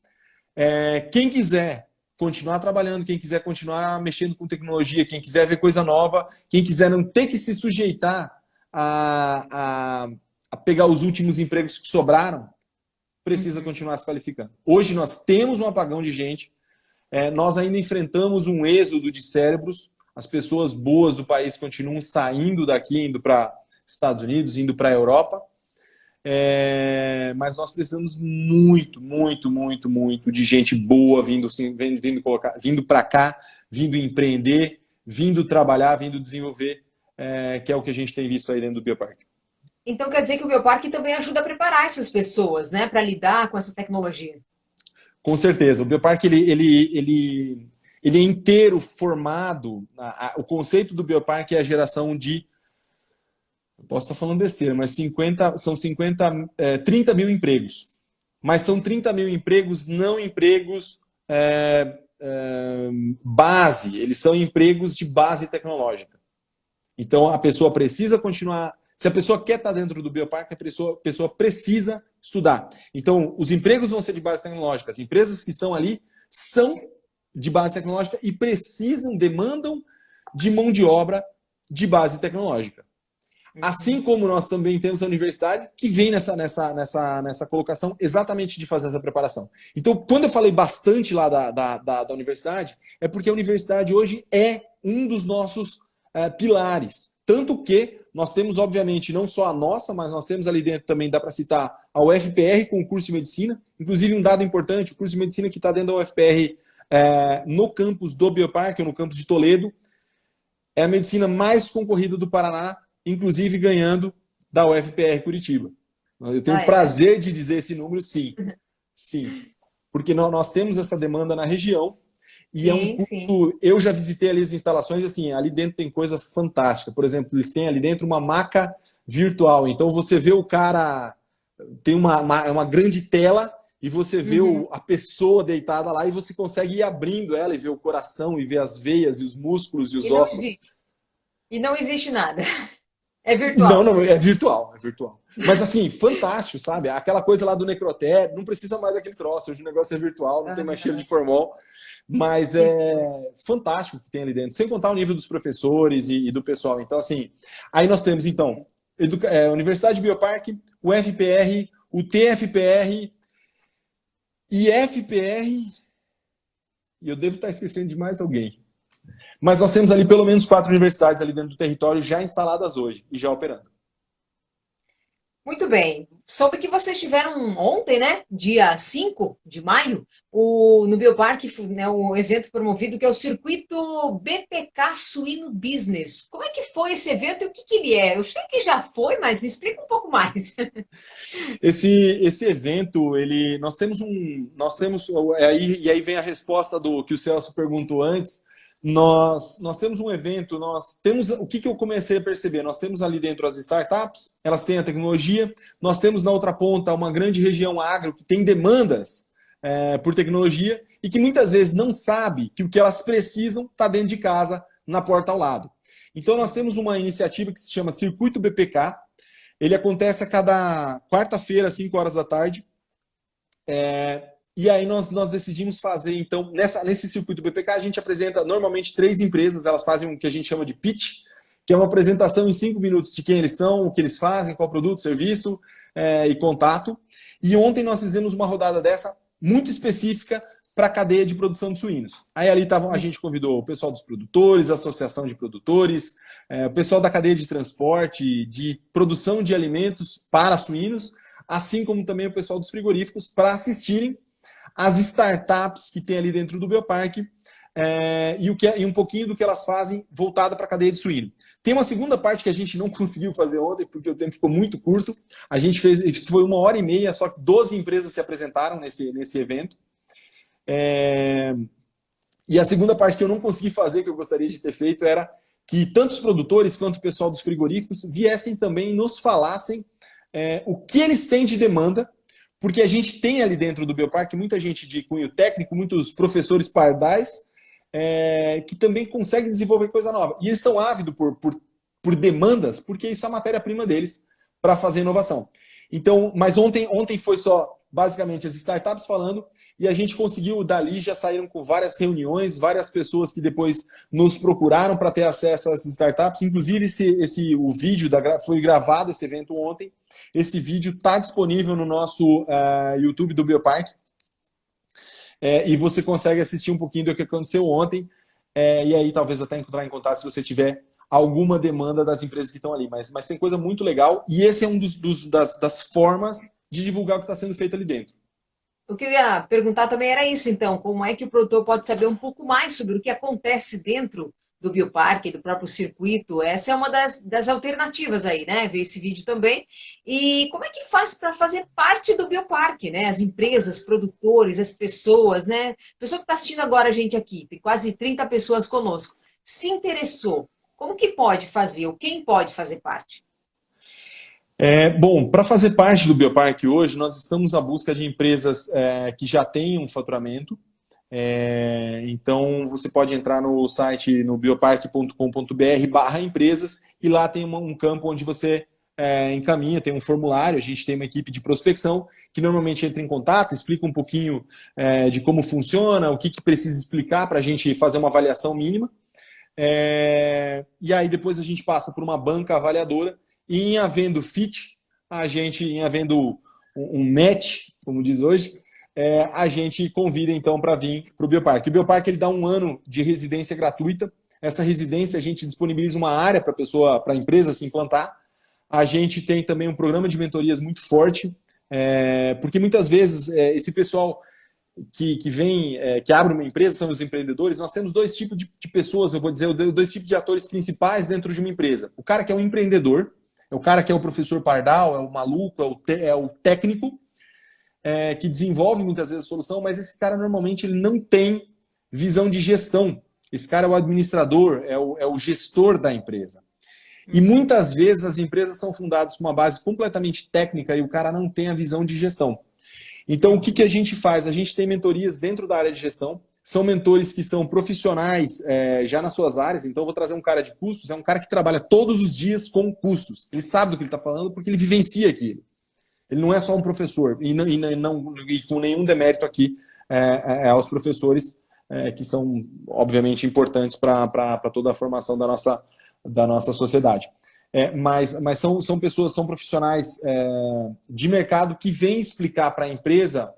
Speaker 2: Quem quiser continuar trabalhando, quem quiser continuar mexendo com tecnologia, quem quiser ver coisa nova, quem quiser não ter que se sujeitar a pegar os últimos empregos que sobraram, precisa continuar se qualificando. Hoje nós temos um apagão de gente, nós ainda enfrentamos um êxodo de cérebros, as pessoas boas do país continuam saindo daqui, indo para Estados Unidos, indo para a Europa, mas nós precisamos muito, muito, muito, muito de gente boa vindo para cá, vindo empreender, vindo trabalhar, vindo desenvolver, que é o que a gente tem visto aí dentro do Bioparque.
Speaker 1: Então quer dizer que o Bioparque também ajuda a preparar essas pessoas, né, para lidar com essa tecnologia.
Speaker 2: Com certeza. O Bioparque ele é inteiro formado. O conceito do Bioparque é a geração de, eu posso estar falando besteira, mas 30 mil empregos. Mas são 30 mil empregos, não empregos base. Eles são empregos de base tecnológica. Então a pessoa precisa continuar. Se a pessoa quer estar dentro do Bioparque, a pessoa precisa estudar. Então, os empregos vão ser de base tecnológica. As empresas que estão ali são de base tecnológica e demandam de mão de obra de base tecnológica. Assim como nós também temos a universidade, que vem nessa colocação exatamente de fazer essa preparação. Então, quando eu falei bastante lá da universidade, é porque a universidade hoje é um dos nossos pilares. Tanto que nós temos, obviamente, não só a nossa, mas nós temos ali dentro também, dá para citar, a UFPR com o curso de medicina. Inclusive, um dado importante, o curso de medicina que está dentro da UFPR no campus do Bioparque, ou no campus de Toledo, é a medicina mais concorrida do Paraná, inclusive ganhando da UFPR Curitiba. Eu tenho o prazer de dizer esse número, sim. Sim. Porque nós temos essa demanda na região. E é um curso, eu já visitei ali as instalações, assim, ali dentro tem coisa fantástica. Por exemplo, eles têm ali dentro uma maca virtual. Então você vê o cara, tem uma grande tela e você vê a pessoa deitada lá e você consegue ir abrindo ela e ver o coração e ver as veias e os músculos e os ossos.
Speaker 1: E não existe nada. É virtual.
Speaker 2: Não, é virtual, é virtual. Mas assim, fantástico, sabe? Aquela coisa lá do necrotério, não precisa mais daquele troço. Hoje o negócio é virtual, não tem mais cheiro de formol. Mas é fantástico o que tem ali dentro, sem contar o nível dos professores e do pessoal. Então, assim, aí nós temos, então, Universidade de Bioparque, o FPR, o TFPR, IFPR, e eu devo estar esquecendo de mais alguém. Mas nós temos ali pelo menos 4 universidades ali dentro do território já instaladas hoje e já operando.
Speaker 1: Muito bem. Soube que vocês tiveram ontem, né, dia 5 de maio, no Bioparque, né, o evento promovido que é o Circuito BPK Suíno Business. Como é que foi esse evento e o que ele é? Eu sei que já foi, mas me explica um pouco mais.
Speaker 2: Esse evento, aí vem a resposta do que o Celso perguntou antes. Nós temos um evento, o que eu comecei a perceber? Nós temos ali dentro as startups, elas têm a tecnologia, nós temos na outra ponta uma grande região agro que tem demandas por tecnologia e que muitas vezes não sabe que o que elas precisam está dentro de casa, na porta ao lado. Então nós temos uma iniciativa que se chama Circuito BPK, ele acontece a cada quarta-feira, às 5 horas da tarde, e aí nós decidimos fazer, então, nesse circuito BPK, a gente apresenta normalmente 3 empresas, elas fazem o que a gente chama de pitch, que é uma apresentação em 5 minutos de quem eles são, o que eles fazem, qual produto, serviço e contato. E ontem nós fizemos uma rodada dessa muito específica para a cadeia de produção de suínos. Aí ali a gente convidou o pessoal dos produtores, a associação de produtores, o pessoal da cadeia de transporte, de produção de alimentos para suínos, assim como também o pessoal dos frigoríficos, para assistirem às startups que tem ali dentro do Bioparque, e um pouquinho do que elas fazem voltada para a cadeia de suíno. Tem uma segunda parte que a gente não conseguiu fazer ontem, porque o tempo ficou muito curto. A gente fez, foi 1h30, só que 12 empresas se apresentaram nesse evento. E a segunda parte que eu não consegui fazer, que eu gostaria de ter feito, era que tanto os produtores quanto o pessoal dos frigoríficos viessem também e nos falassem o que eles têm de demanda, porque a gente tem ali dentro do Bioparque muita gente de cunho técnico, muitos professores pardais, que também conseguem desenvolver coisa nova. E eles estão ávidos por demandas, porque isso é a matéria-prima deles para fazer inovação. Então, mas ontem foi só basicamente as startups falando, e a gente conseguiu, dali já saíram com várias reuniões, várias pessoas que depois nos procuraram para ter acesso a essas startups, inclusive o vídeo, foi gravado esse evento ontem, esse vídeo está disponível no nosso YouTube do Bioparque, e você consegue assistir um pouquinho do que aconteceu ontem, e aí talvez até entrar em contato se você tiver alguma demanda das empresas que estão ali, mas tem coisa muito legal, e esse é um das formas de divulgar o que está sendo feito ali dentro.
Speaker 1: O que eu ia perguntar também era isso, então, como é que o produtor pode saber um pouco mais sobre o que acontece dentro do bioparque, do próprio circuito? Essa é uma das alternativas aí, né? Ver esse vídeo também. E como é que faz para fazer parte do bioparque, né? As empresas, produtores, as pessoas, né? A pessoa que está assistindo agora a gente aqui, tem quase 30 pessoas conosco, se interessou, como que pode fazer? Ou quem pode fazer parte?
Speaker 2: Bom, para fazer parte do Bioparque hoje, nós estamos à busca de empresas que já tenham um faturamento. Então, você pode entrar no site no bioparque.com.br/empresas e lá tem um campo onde você encaminha, tem um formulário, a gente tem uma equipe de prospecção que normalmente entra em contato, explica um pouquinho de como funciona, o que precisa explicar para a gente fazer uma avaliação mínima. E aí depois a gente passa por uma banca avaliadora e em havendo fit, em havendo um match, como diz hoje, a gente convida então para vir para o Bioparque. O Bioparque ele dá 1 ano de residência gratuita. Essa residência a gente disponibiliza uma área para a empresa se implantar. A gente tem também um programa de mentorias muito forte, porque muitas vezes esse pessoal que vem, que abre uma empresa, são os empreendedores. Nós temos 2 tipos de pessoas, eu vou dizer, 2 tipos de atores principais dentro de uma empresa. O cara que é um empreendedor, é o cara que é o professor pardal, é o maluco, é o técnico, que desenvolve muitas vezes a solução, mas esse cara normalmente ele não tem visão de gestão. Esse cara é o administrador, é o gestor da empresa. E muitas vezes as empresas são fundadas com uma base completamente técnica e o cara não tem a visão de gestão. Então, o que a gente faz? A gente tem mentorias dentro da área de gestão, são mentores que são profissionais já nas suas áreas, então eu vou trazer um cara de custos, é um cara que trabalha todos os dias com custos. Ele sabe do que ele está falando porque ele vivencia aquilo. Ele não é só um professor, e com nenhum demérito aqui aos professores, que são, obviamente, importantes para toda a formação da nossa sociedade. Mas são pessoas, são profissionais de mercado que vêm explicar para a empresa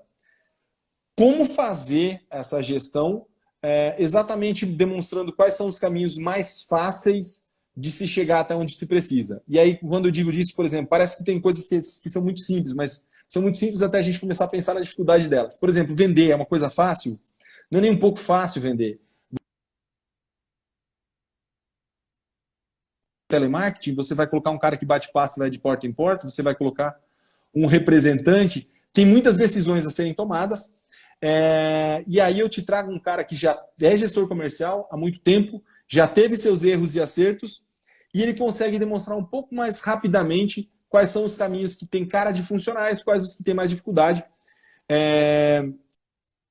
Speaker 2: como fazer essa gestão, exatamente demonstrando quais são os caminhos mais fáceis de se chegar até onde se precisa. E aí, quando eu digo isso, por exemplo, parece que tem coisas que são muito simples, mas são muito simples até a gente começar a pensar na dificuldade delas. Por exemplo, vender é uma coisa fácil? Não é nem um pouco fácil vender. Telemarketing, você vai colocar um cara que bate passe e vai de porta em porta, você vai colocar um representante, tem muitas decisões a serem tomadas, e aí eu te trago um cara que já é gestor comercial há muito tempo, já teve seus erros e acertos, e ele consegue demonstrar um pouco mais rapidamente quais são os caminhos que tem cara de funcionais, quais os que tem mais dificuldade.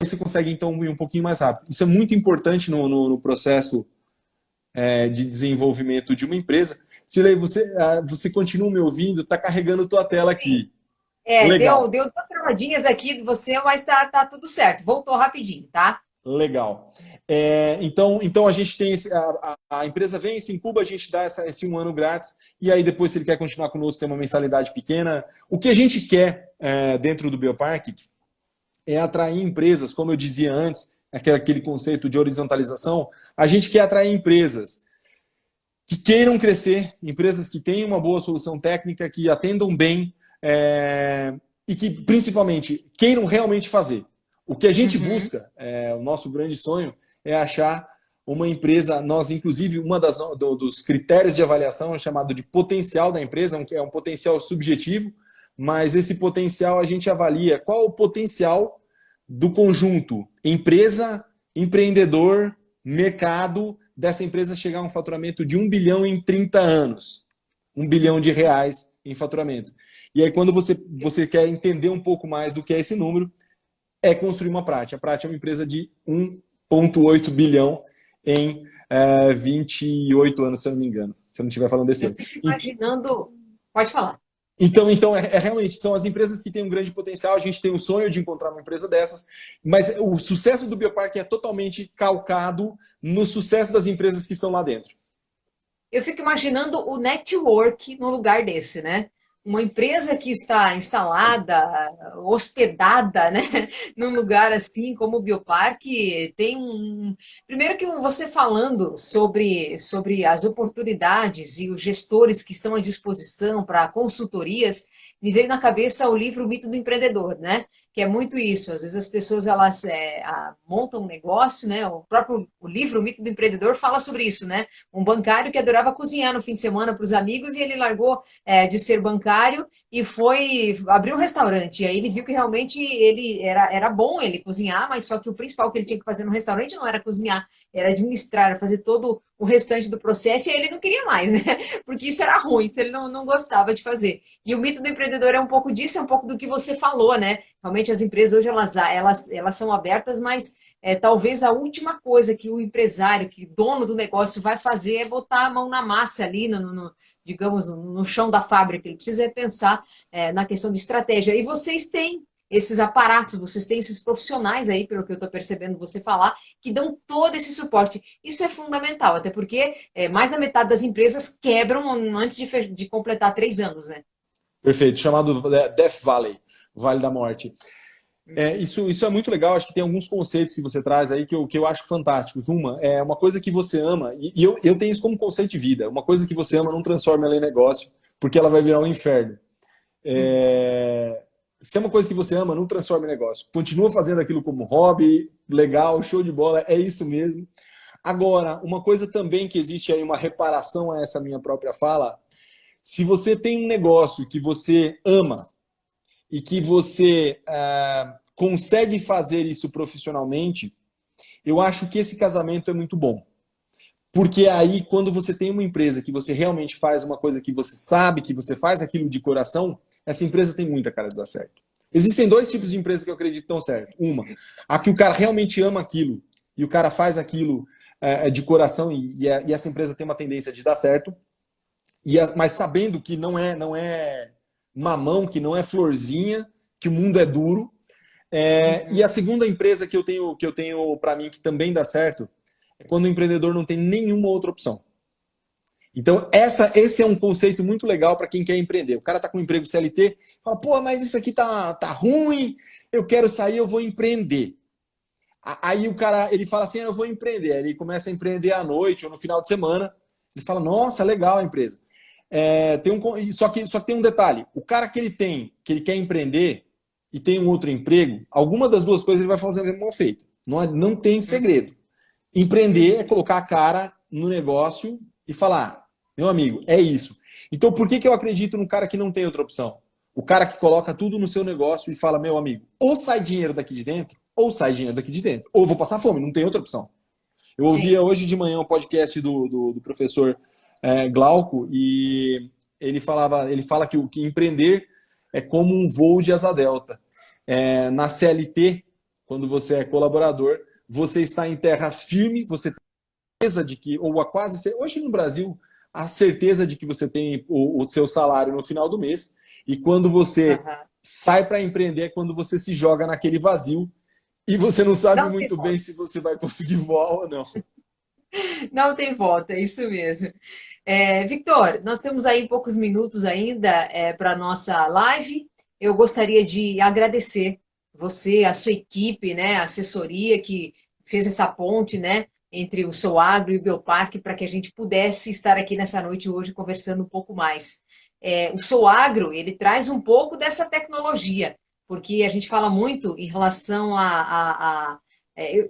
Speaker 2: Você consegue então ir um pouquinho mais rápido. Isso é muito importante no processo de desenvolvimento de uma empresa. Silei, você continua me ouvindo? Está carregando tua tela aqui.
Speaker 1: Legal. Deu 2 travadinhas aqui de você, mas tá tudo certo. Voltou rapidinho, tá?
Speaker 2: Legal. Então a gente tem a empresa vem, se incuba, a gente dá esse 1 ano grátis, e aí depois, se ele quer continuar conosco, tem uma mensalidade pequena. O que a gente quer dentro do Bioparque é atrair empresas, como eu dizia antes, aquele conceito de horizontalização. A gente quer atrair empresas que queiram crescer, empresas que tenham uma boa solução técnica, que atendam bem e que, principalmente, queiram realmente fazer. O que a gente busca, o nosso grande sonho, é achar uma empresa, nós, inclusive, dos critérios de avaliação é chamado de potencial da empresa, é um potencial subjetivo, mas esse potencial a gente avalia qual o potencial do conjunto empresa, empreendedor, mercado, dessa empresa chegar a um faturamento de 1 bilhão em 30 anos. 1 bilhão de reais em faturamento. E aí, quando você quer entender um pouco mais do que é esse número, é construir uma Prati. A Prati é uma empresa de 1,8 bilhão em 28 anos, se eu não me engano. Se eu não estiver falando desse ano.
Speaker 1: Eu fico imaginando... Pode falar.
Speaker 2: Então realmente, são as empresas que têm um grande potencial, a gente tem o sonho de encontrar uma empresa dessas, mas o sucesso do Biopark é totalmente calcado no sucesso das empresas que estão lá dentro.
Speaker 1: Eu fico imaginando o network no lugar desse, né? Uma empresa que está instalada, hospedada, né, num lugar assim como o Bioparque, tem um... Primeiro que você falando sobre as oportunidades e os gestores que estão à disposição para consultorias, me veio na cabeça o livro O Mito do Empreendedor, né? Que é muito isso. Às vezes as pessoas elas montam um negócio, né? O livro O Mito do Empreendedor fala sobre isso, né? Um bancário que adorava cozinhar no fim de semana para os amigos e ele largou de ser bancário e foi abrir um restaurante. E aí ele viu que realmente ele era bom ele cozinhar, mas só que o principal que ele tinha que fazer no restaurante não era cozinhar, era administrar, era fazer todo o restante do processo, e aí ele não queria mais, né? Porque isso era ruim, se ele não gostava de fazer. E o mito do empreendedor é um pouco disso, é um pouco do que você falou, né? Realmente as empresas hoje elas são abertas, mas talvez a última coisa que o empresário, que o dono do negócio vai fazer é botar a mão na massa ali, digamos, no chão da fábrica. Ele precisa pensar na questão de estratégia. E vocês têm esses aparatos, vocês têm esses profissionais aí, pelo que eu estou percebendo você falar, que dão todo esse suporte. Isso é fundamental, até porque mais da metade das empresas quebram antes de completar 3 anos, né?
Speaker 2: Perfeito, chamado Death Valley, Vale da Morte. Isso é muito legal, acho que tem alguns conceitos que você traz aí que eu acho fantásticos. Uma coisa que você ama, e eu tenho isso como conceito de vida, uma coisa que você ama não transforma ela em negócio, porque ela vai virar um inferno. Se é uma coisa que você ama, não transforma em negócio. Continua fazendo aquilo como hobby, legal, show de bola, é isso mesmo. Agora, uma coisa também que existe aí, uma reparação a essa minha própria fala, se você tem um negócio que você ama e que você consegue fazer isso profissionalmente, eu acho que esse casamento é muito bom. Porque aí, quando você tem uma empresa que você realmente faz uma coisa que você sabe, que você faz aquilo de coração, essa empresa tem muita cara de dar certo. Existem 2 tipos de empresas que eu acredito que dão certo. Uma, a que o cara realmente ama aquilo e o cara faz aquilo de coração e essa empresa tem uma tendência de dar certo, mas sabendo que não é mamão, que não é florzinha, que o mundo é duro. E a segunda empresa que eu tenho para mim que também dá certo é quando o empreendedor não tem nenhuma outra opção. Então, esse é um conceito muito legal para quem quer empreender. O cara está com um emprego CLT, fala, pô, mas isso aqui tá ruim, eu quero sair, eu vou empreender. Aí o cara, ele fala assim, eu vou empreender. Aí ele começa a empreender à noite ou no final de semana. Ele fala, nossa, legal a empresa. Só que tem um detalhe. O cara que ele quer empreender e tem um outro emprego, alguma das duas coisas ele vai fazer mal feito. Não tem segredo. Empreender é colocar a cara no negócio e falar, meu amigo, é isso. Então, por que eu acredito no cara que não tem outra opção? O cara que coloca tudo no seu negócio e fala, meu amigo, ou sai dinheiro daqui de dentro, ou sai dinheiro daqui de dentro. Ou vou passar fome, não tem outra opção. Eu ouvia hoje de manhã um podcast do professor Glauco e ele fala que empreender é como um voo de asa delta. Na CLT, quando você é colaborador, você está em terras firmes, você tem certeza de que, ou a quase, hoje no Brasil, a certeza de que você tem o seu salário no final do mês, e quando você sai para empreender é quando você se joga naquele vazio e você não sabe muito bem se você vai conseguir voar ou não.
Speaker 1: Não tem volta, é isso mesmo. Victor, nós temos aí poucos minutos ainda para a nossa live. Eu gostaria de agradecer você, a sua equipe, né, a assessoria que fez essa ponte, né, entre o Sou Agro e o Bioparque para que a gente pudesse estar aqui nessa noite hoje conversando um pouco mais. O Sou Agro, ele traz um pouco dessa tecnologia, porque a gente fala muito em relação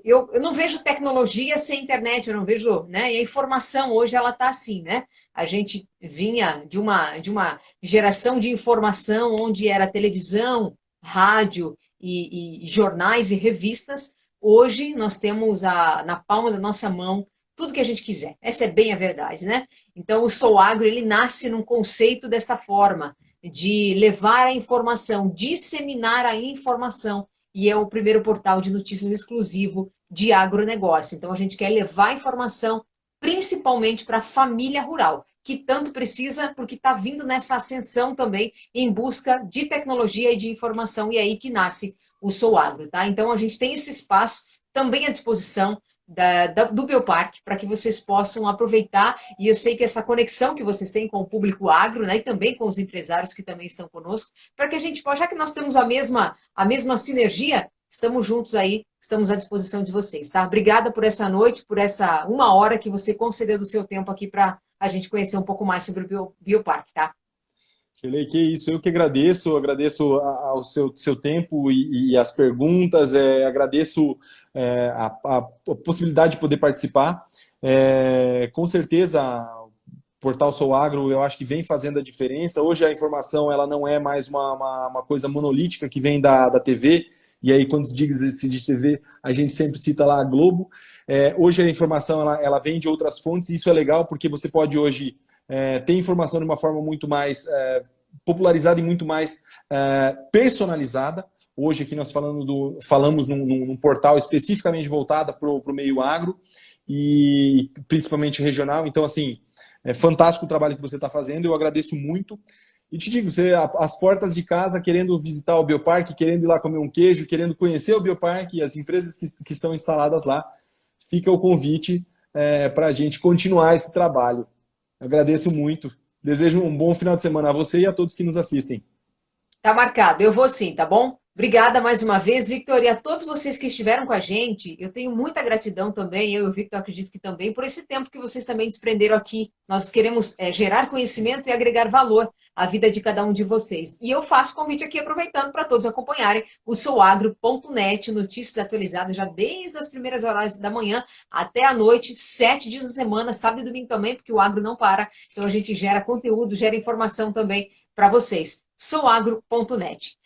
Speaker 1: eu não vejo tecnologia sem internet, eu não vejo, né? E a informação hoje ela está assim, né? A gente vinha de uma geração de informação onde era televisão, rádio e jornais e revistas. Hoje nós temos na palma da nossa mão tudo que a gente quiser. Essa é bem a verdade, né? Então o Sou Agro ele nasce num conceito desta forma de levar a informação, disseminar a informação e é o primeiro portal de notícias exclusivo de agronegócio. Então, a gente quer levar informação principalmente para a família rural, que tanto precisa, porque está vindo nessa ascensão também em busca de tecnologia e de informação, e é aí que nasce o Sou Agro, tá? Então, a gente tem esse espaço também à disposição do Bioparque, para que vocês possam aproveitar, e eu sei que essa conexão que vocês têm com o público agro, né, e também com os empresários que também estão conosco, para que a gente possa, já que nós temos a mesma sinergia, estamos juntos aí, estamos à disposição de vocês, tá? Obrigada por essa noite, por essa 1 hora que você concedeu do seu tempo aqui para a gente conhecer um pouco mais sobre o Bioparque, tá?
Speaker 2: Selei, que isso, eu que agradeço ao seu tempo e as perguntas, agradeço a possibilidade de poder participar. Com certeza, o Portal Sou Agro, eu acho que vem fazendo a diferença. Hoje a informação ela não é mais uma coisa monolítica que vem da TV, e aí quando se diz de TV, a gente sempre cita lá a Globo. Hoje a informação ela vem de outras fontes, e isso é legal porque você pode hoje ter informação de uma forma muito mais popularizada e muito mais personalizada. Hoje aqui nós falamos num portal especificamente voltado para o meio agro e principalmente regional. Então, assim, é fantástico o trabalho que você está fazendo, eu agradeço muito. E te digo, você, as portas de casa, querendo visitar o Bioparque, querendo ir lá comer um queijo, querendo conhecer o Bioparque e as empresas que estão instaladas lá, fica o convite para a gente continuar esse trabalho. Eu agradeço muito. Desejo um bom final de semana a você e a todos que nos assistem.
Speaker 1: Tá marcado, eu vou sim, tá bom? Obrigada mais uma vez, Victor, e a todos vocês que estiveram com a gente. Eu tenho muita gratidão também, eu e o Victor acredito que também, por esse tempo que vocês também desprenderam aqui. Nós queremos gerar conhecimento e agregar valor à vida de cada um de vocês. E eu faço convite aqui, aproveitando para todos acompanharem o souagro.net, notícias atualizadas já desde as primeiras horas da manhã até a noite, 7 dias na semana, sábado e domingo também, porque o agro não para. Então a gente gera conteúdo, gera informação também para vocês. souagro.net.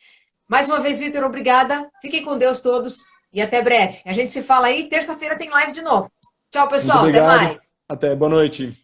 Speaker 1: Mais uma vez, Victor, obrigada. Fiquem com Deus todos e até breve. A gente se fala aí. Terça-feira tem live de novo. Tchau,
Speaker 2: Muito
Speaker 1: pessoal. Até
Speaker 2: obrigado.
Speaker 1: mais.
Speaker 2: Até. Boa noite.